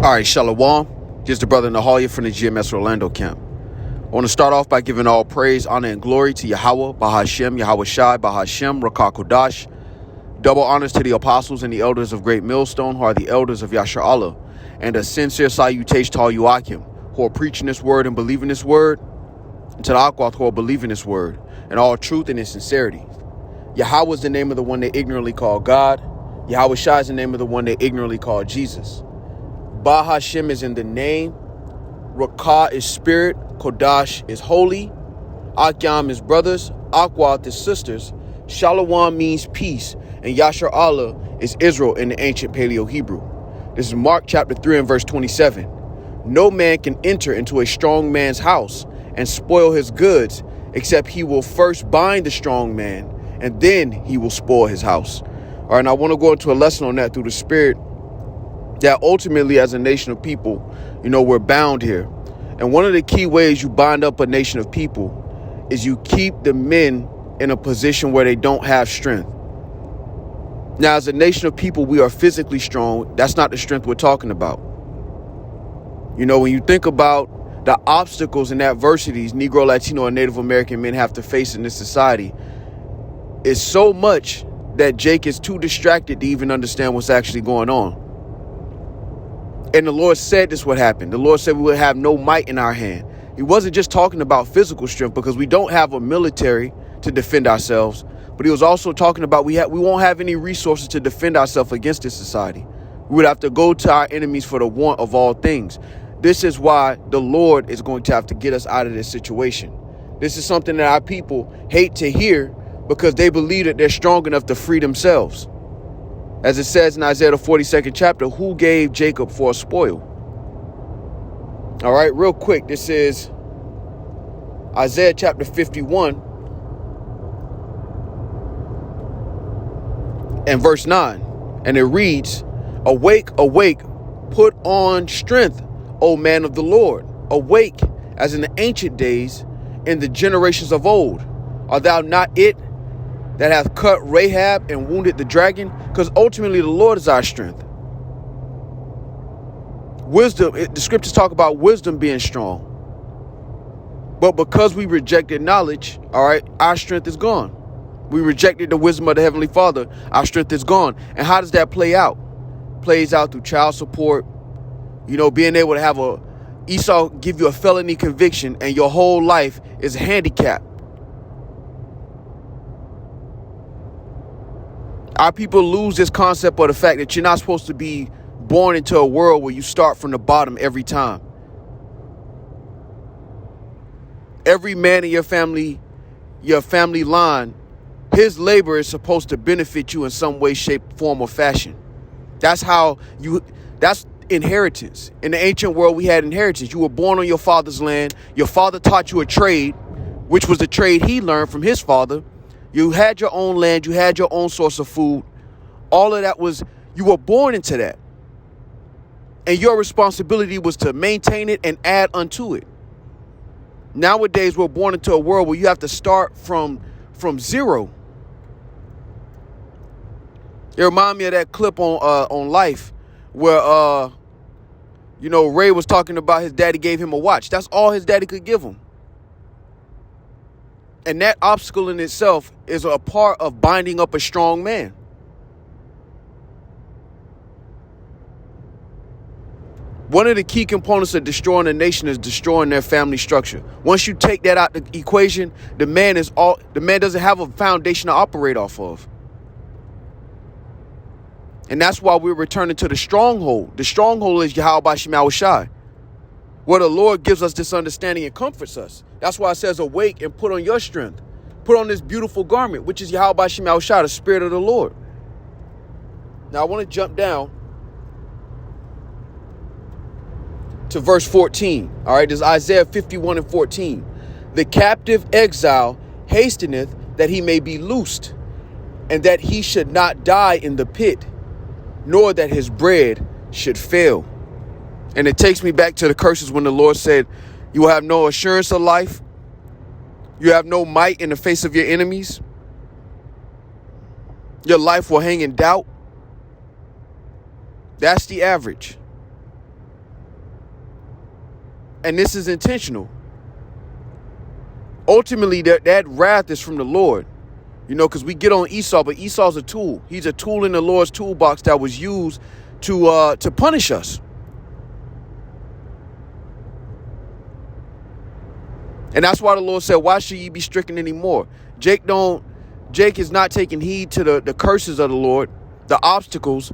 All right, Shalom. Here's the brother Nahalia from the GMS Orlando camp. I want to start off by giving all praise, honor, and glory to Yahweh, Bahashem, Yahweh Shai, Bahashem, Rakah Kodash. Double honors to the apostles and the elders of Great Millstone, who are the elders of Yashar Allah, and a sincere salutation to all you Akim, who are preaching this word and believing this word, and to the Akwath who are believing this word, and all truth and in sincerity. Yahweh is the name of the one they ignorantly call God. Yahweh Shai is the name of the one they ignorantly call Jesus. Bahashem is in the name, Rakah is spirit, Kodash is holy, Akyam is brothers, Akwath is sisters, Shalom means peace, and Yashar Allah is Israel in the ancient Paleo-Hebrew. This is Mark chapter 3 and verse 27. No man can enter into a strong man's house and spoil his goods, except he will first bind the strong man, and then he will spoil his house. All right, and I want to go into a lesson on that through the Spirit, that ultimately as a nation of people, we're bound here. And one of the key ways you bind up a nation of people is you keep the men in a position where they don't have strength. Now, as a nation of people, we are physically strong. That's not the strength we're talking about. When you think about the obstacles and adversities Negro, Latino, and Native American men have to face in this society, it's so much that Jake is too distracted to even understand what's actually going on. And the Lord said this would happen. The Lord said we would have no might in our hand. He wasn't just talking about physical strength, because we don't have a military to defend ourselves, but he was also talking about we won't have any resources to defend ourselves against this society. We would have to go to our enemies for the want of all things. This is why the Lord is going to have to get us out of this situation. This is something that our people hate to hear, because they believe that they're strong enough to free themselves. As it says in Isaiah the 42nd chapter, who gave Jacob for a spoil? All right, real quick, this is Isaiah chapter 51 and verse 9. And it reads, awake, awake, put on strength, O man of the Lord. Awake, as in the ancient days, in the generations of old. Art thou not it that hath cut Rahab and wounded the dragon? Because ultimately the Lord is our strength. Wisdom, the scriptures talk about wisdom being strong. But because we rejected knowledge, all right, our strength is gone. We rejected the wisdom of the Heavenly Father, our strength is gone. And how does that play out? Plays out through child support, being able to have Esau give you a felony conviction and your whole life is a handicap. Our people lose this concept of the fact that you're not supposed to be born into a world where you start from the bottom every time. Every man in your family line, his labor is supposed to benefit you in some way, shape, form, or fashion. That's inheritance. In the ancient world, we had inheritance. You were born on your father's land. Your father taught you a trade, which was the trade he learned from his father. You had your own land. You had your own source of food. All of that you were born into that. And your responsibility was to maintain it and add unto it. Nowadays, we're born into a world where you have to start from zero. It reminds me of that clip on Life where, Ray was talking about his daddy gave him a watch. That's all his daddy could give him. And that obstacle in itself is a part of binding up a strong man. One of the key components of destroying a nation is destroying their family structure. Once you take that out of the equation, the man doesn't have a foundation to operate off of. And that's why we're returning to the stronghold. The stronghold is Yahweh Shai Shai, where the Lord gives us this understanding and comforts us. That's why it says, awake and put on your strength. Put on this beautiful garment, which is Yahweh Shai Shai, the Spirit of the Lord. Now I want to jump down to verse 14. All right, this is Isaiah 51 and 14. The captive exile hasteneth that he may be loosed, and that he should not die in the pit, nor that his bread should fail. And it takes me back to the curses when the Lord said, you will have no assurance of life. You have no might in the face of your enemies. Your life will hang in doubt. That's the average. And this is intentional. Ultimately, that wrath is from the Lord. You know, because we get on Esau, but Esau's a tool. He's a tool in the Lord's toolbox that was used to punish us. And that's why the Lord said, why should ye be stricken anymore? Jake is not taking heed to the curses of the Lord, the obstacles.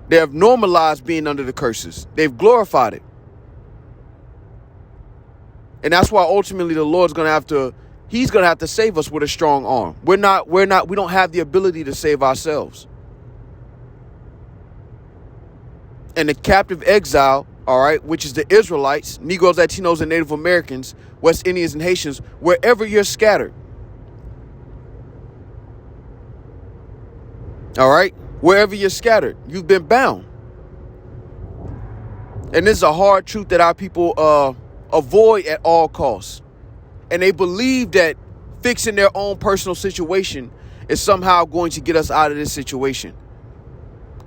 They have normalized being under the curses. They've glorified it. And that's why ultimately the Lord's He's going to have to save us with a strong arm. We don't have the ability to save ourselves. And the captive exile, all right, which is the Israelites, Negroes, Latinos, and Native Americans, West Indians, and Haitians, wherever you're scattered. All right, wherever you're scattered, you've been bound. And this is a hard truth that our people avoid at all costs. And they believe that fixing their own personal situation is somehow going to get us out of this situation.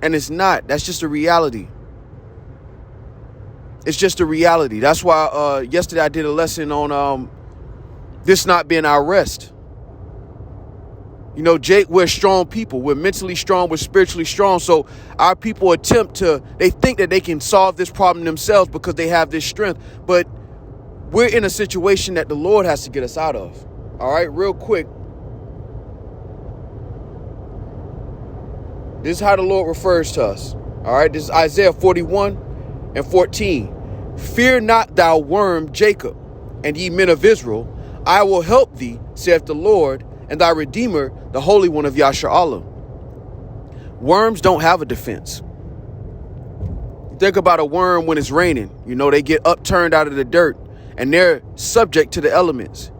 And it's not. That's just a reality. It's just a reality. That's why yesterday I did a lesson on this not being our rest. You know, Jake, we're strong people. We're mentally strong. We're spiritually strong. So our people they think that they can solve this problem themselves because they have this strength. But we're in a situation that the Lord has to get us out of. All right, real quick. This is how the Lord refers to us. All right, this is Isaiah 41 and 14. Fear not, thou worm Jacob, and ye men of Israel. I will help thee, saith the Lord, and thy Redeemer, the Holy One of Yashar'Allah. Worms don't have a defense. Think about a worm when it's raining. You know, they get upturned out of the dirt. And they're subject to the elements.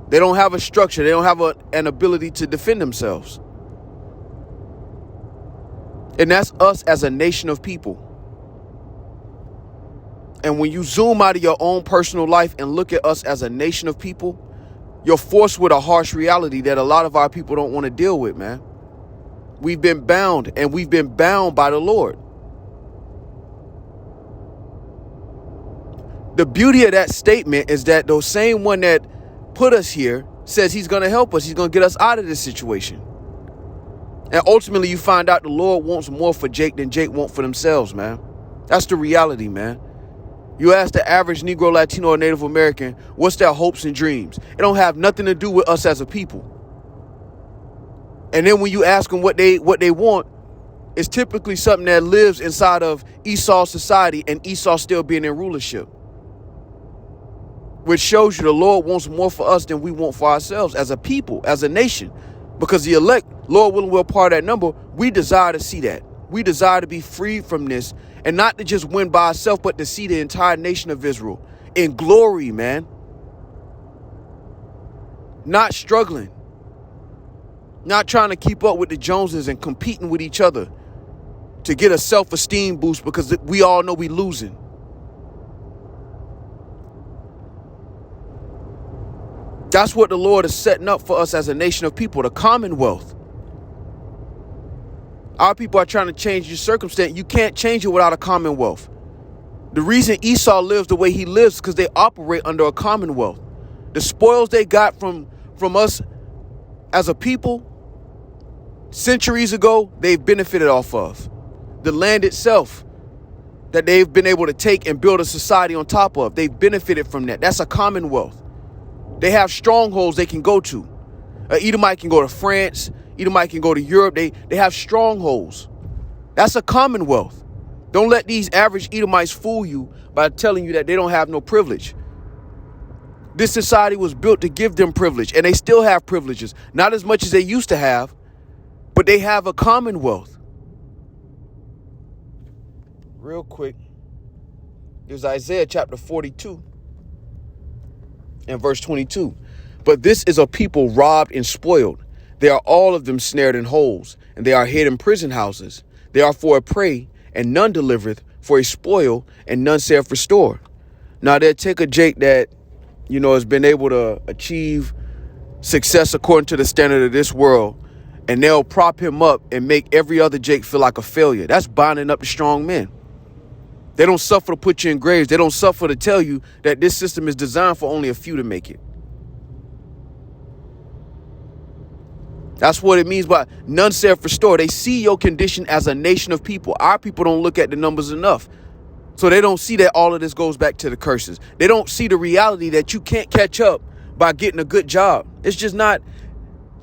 They don't have a structure. They don't have an ability to defend themselves. And that's us as a nation of people. And when you zoom out of your own personal life and look at us as a nation of people, you're forced with a harsh reality that a lot of our people don't want to deal with, man. We've been bound, and we've been bound by the Lord. The beauty of that statement is that the same one that put us here says he's going to help us. He's going to get us out of this situation. And ultimately, you find out the Lord wants more for Jake than Jake wants for themselves, man. That's the reality, man. You ask the average Negro, Latino, or Native American, what's their hopes and dreams? It don't have nothing to do with us as a people. And then when you ask them what they want, it's typically something that lives inside of Esau's society and Esau still being in rulership. Which shows you the Lord wants more for us than we want for ourselves as a people, as a nation. Because the elect, Lord willing, we're part of that number. We desire to see that. We desire to be freed from this and not to just win by ourselves, but to see the entire nation of Israel in glory, man. Not struggling. Not trying to keep up with the Joneses and competing with each other to get a self-esteem boost because we all know we losing. That's what the Lord is setting up for us as a nation of people, the Commonwealth. Our people are trying to change your circumstance. You can't change it without a Commonwealth. The reason Esau lives the way he lives is because they operate under a Commonwealth. The spoils they got from us as a people centuries ago, they've benefited off of. The land itself that they've been able to take and build a society on top of, they've benefited from that. That's a Commonwealth. They have strongholds they can go to. Edomite can go to France. Edomite can go to Europe. They have strongholds. That's a Commonwealth. Don't let these average Edomites fool you by telling you that they don't have no privilege. This society was built to give them privilege, and they still have privileges. Not as much as they used to have, but they have a Commonwealth. Real quick, there's Isaiah chapter 42. And verse 22, but this is a people robbed and spoiled. They are all of them snared in holes, and they are hid in prison houses. They are for a prey, and none delivereth, for a spoil, and none saith restore. Now they'll take a Jake that, you know, has been able to achieve success according to the standard of this world, and they'll prop him up and make every other Jake feel like a failure. That's binding up the strong men. They don't suffer to put you in graves. They don't suffer to tell you that this system is designed for only a few to make it. That's what it means by none said restore. They see your condition as a nation of people. Our people don't look at the numbers enough. So they don't see that all of this goes back to the curses. They don't see the reality that you can't catch up by getting a good job. It's just not.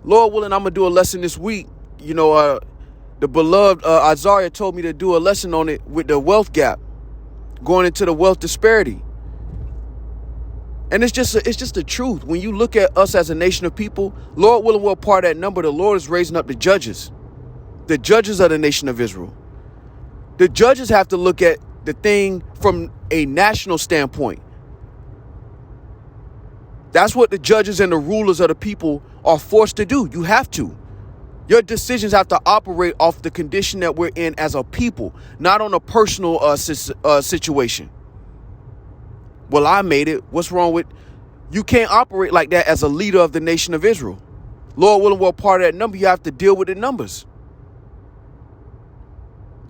Lord willing, I'm going to do a lesson this week. You know, the beloved Isaiah told me to do a lesson on it with the wealth gap, going into the wealth disparity. And it's just the truth. When you look at us as a nation of people, Lord willing, we're part of that number. The Lord is raising up the judges of the nation of Israel. The judges have to look at the thing from a national standpoint. That's what the judges and the rulers of the people are forced to do. You have to. Your decisions have to operate off the condition that we're in as a people, not on a personal situation. Well, I made it. What's wrong with you? Can't operate like that as a leader of the nation of Israel. Lord willing, we're part of that number. You have to deal with the numbers.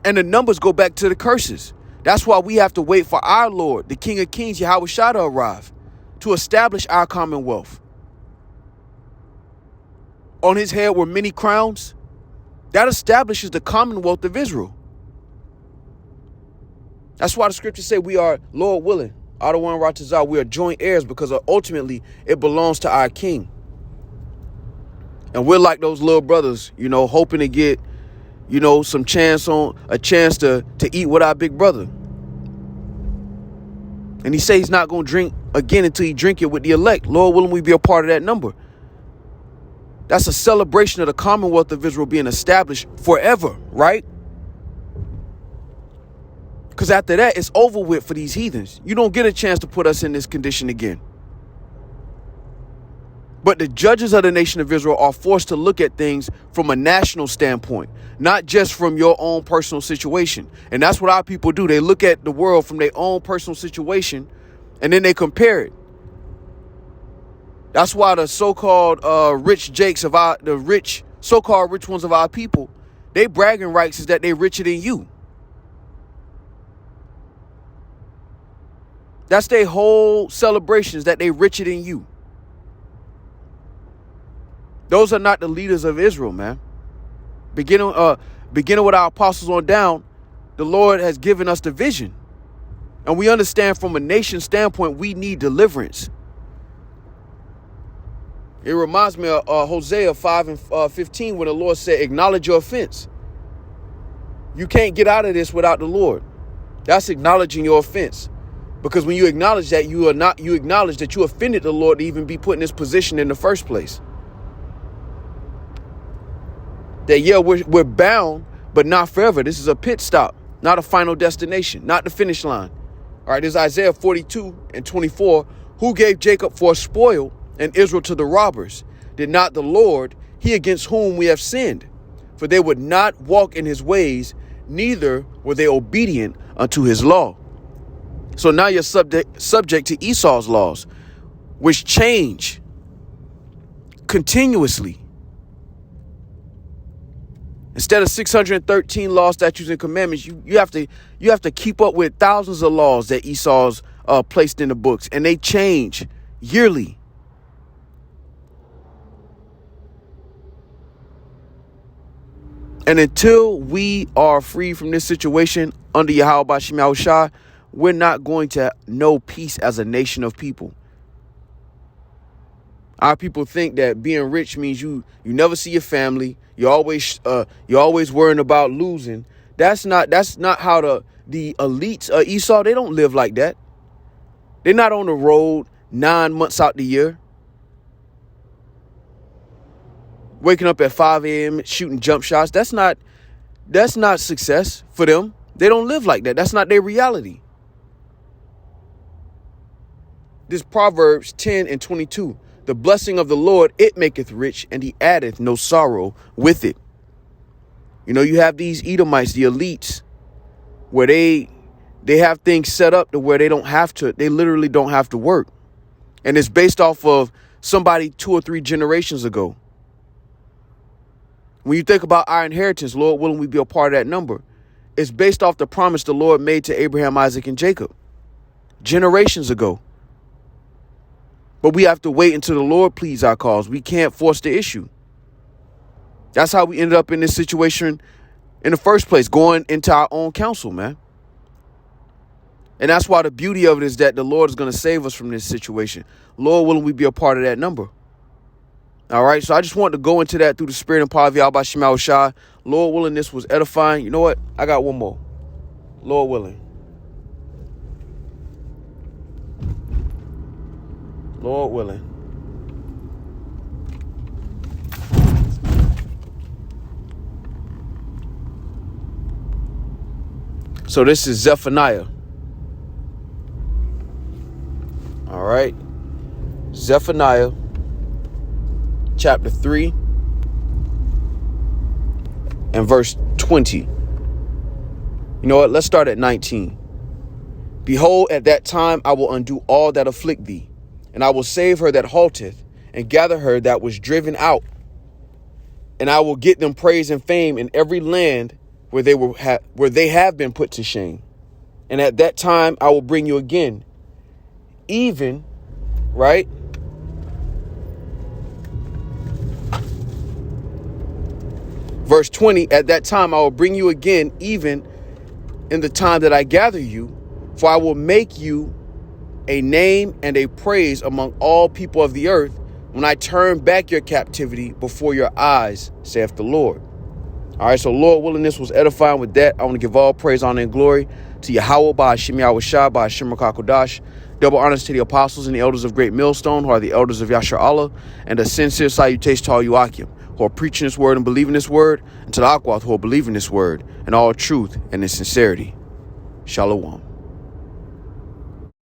And the numbers go back to the curses. That's why we have to wait for our Lord, the King of Kings, Yahweh Shai, to arrive to establish our commonwealth. On his head were many crowns. That establishes the commonwealth of Israel. That's why the scriptures say we are, Lord willing, Adawan Ratazah, we are joint heirs, because ultimately it belongs to our king. And we're like those little brothers, you know, hoping to get, you know, a chance to eat with our big brother. And he says he's not going to drink again until he drink it with the elect. Lord willing, we be a part of that number. That's a celebration of the commonwealth of Israel being established forever, right? Because after that, it's over with for these heathens. You don't get a chance to put us in this condition again. But the judges of the nation of Israel are forced to look at things from a national standpoint, not just from your own personal situation. And that's what our people do. They look at the world from their own personal situation, and then they compare it. That's why the so-called rich jakes of so-called rich ones of our people, they bragging rights is that they richer than you. That's their whole celebrations, that they richer than you. Those are not the leaders of Israel, man. Beginning with our apostles on down, the Lord has given us the vision. And we understand from a nation standpoint, we need deliverance. It reminds me of Hosea 5:15, when the Lord said, acknowledge your offense. You can't get out of this without the Lord. That's acknowledging your offense. Because when you acknowledge that, you acknowledge that you offended the Lord to even be put in this position in the first place. That, yeah, we're bound, but not forever. This is a pit stop, not a final destination, not the finish line. All right, this is Isaiah 42:24. Who gave Jacob for a spoil and Israel to the robbers? Did not the Lord, he against whom we have sinned? For they would not walk in his ways, neither were they obedient unto his law. So now you're subject to Esau's laws, which change continuously. Instead of 613 laws, statutes, and commandments, you have to keep up with thousands of laws that Esau's placed in the books, and they change yearly. And until we are free from this situation under Yahweh Bashim Yahushua, we're not going to know peace as a nation of people. Our people think that being rich means you never see your family. You're always worrying about losing. That's not how the elites Esau, they don't live like that. They're not on the road 9 months out the year, waking up at 5 a.m. shooting jump shots. That's not success for them. They don't live like that. That's not their reality. This Proverbs 10:22. The blessing of the Lord, it maketh rich, and he addeth no sorrow with it. You know, you have these Edomites, the elites, where they have things set up to where they literally don't have to work. And it's based off of somebody 2 or 3 generations ago. When you think about our inheritance, Lord willing, we be a part of that number. is based off the promise the Lord made to Abraham, Isaac, and Jacob generations ago. But we have to wait until the Lord pleads our cause. We can't force the issue. That's how we ended up in this situation in the first place, going into our own counsel, man. And that's why the beauty of it is that the Lord is going to save us from this situation. Lord willing, we be a part of that number. All right. So I just wanted to go into that through the spirit and power of Yahweh Shem Yahushua. Lord willing, this was edifying. You know what? I got one more. Lord willing. Lord willing. So this is Zephaniah. All right. Zephaniah chapter 3 and verse 20. You know what? Let's start at 19. Behold, at that time I will undo all that afflict thee, and I will save her that halteth, and gather her that was driven out. And I will get them praise and fame in every land where they have been put to shame. And at that time I will bring you again, even, right? Verse 20, at that time I will bring you again, even in the time that I gather you, for I will make you a name and a praise among all people of the earth when I turn back your captivity before your eyes, saith the Lord. All right, so Lord willing, this was edifying. With that, I want to give all praise, honor, and glory to Yahweh, Bahashem Yahushua, Bahashem Rakakodash. Double honors to the apostles and the elders of Great Millstone, who are the elders of Yashar Allah, and a sincere salutation to all you Akim, who are preaching this word and believing this word, and to the Akwath, who are believing this word in all truth and in sincerity. Shalom.